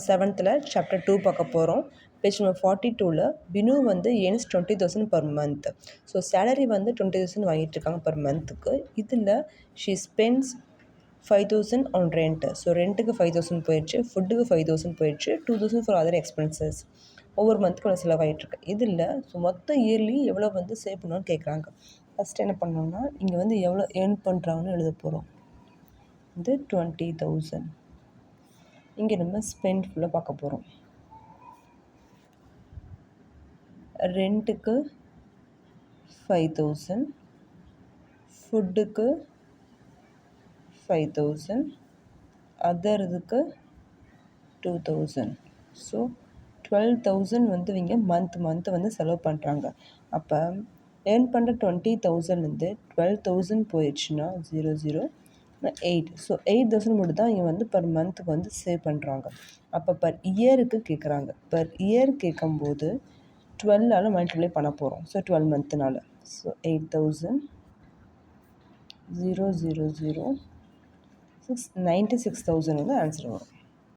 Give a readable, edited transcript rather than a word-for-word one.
செவன்த்தில் chapter 2 பார்க்க போகிறோம். Page number 42ல் பினு வந்து earns 20,000 per month. So salary வந்து 20,000 வாங்கிட்டுருக்காங்க per மந்த்துக்கு. இதில் she spends 5,000 on rent. So ரெண்ட்டுக்கு 5,000 போயிடுச்சு, ஃபுட்டுக்கு 5,000 போயிடுச்சு, 2,000 ஃபார் அதர் எக்ஸ்பென்சஸ். ஒவ்வொரு மந்த்துக்கு எவ்வளோ செலவாகிட்டுருக்கு. இதில் ஸோ மொத்தம் இயர்லி எவ்வளோ வந்து சேவ் பண்ணணும்னு கேட்குறாங்க. ஃபஸ்ட்டு என்ன பண்ணோம்னா இங்கே வந்து எவ்வளோ ஏர்ன் பண்ணுறாங்கன்னு எழுத போகிறோம். இது 20,000. இங்கே நம்ம ஸ்பெண்ட் ஃபுல்லாக பார்க்க போகிறோம். ரெண்ட்டுக்கு 5,000, ஃபுட்டுக்கு 5,000, அதர் இதுக்கு 2,000. ஸோ 12,000 வந்து இவங்க மந்த்து வந்து செலவு பண்ணுறாங்க. அப்போ ஏர்ன் பண்ணுற 20,000 வந்து 12,000 போயிடுச்சுன்னா 8. ஸோ 8,000 மட்டும் தான் இங்கே வந்து பர் மந்த்துக்கு வந்து சேவ் பண்ணுறாங்க. அப்போ பர் இயருக்கு கேட்குறாங்க. பர் இயர் கேட்கும்போது 12ஆல் மல்டிப்ளை பண்ண போகிறோம். ஸோ 12 மந்த்துனால. ஸோ 8,000 96,000 வந்து ஆன்சர் வரும்.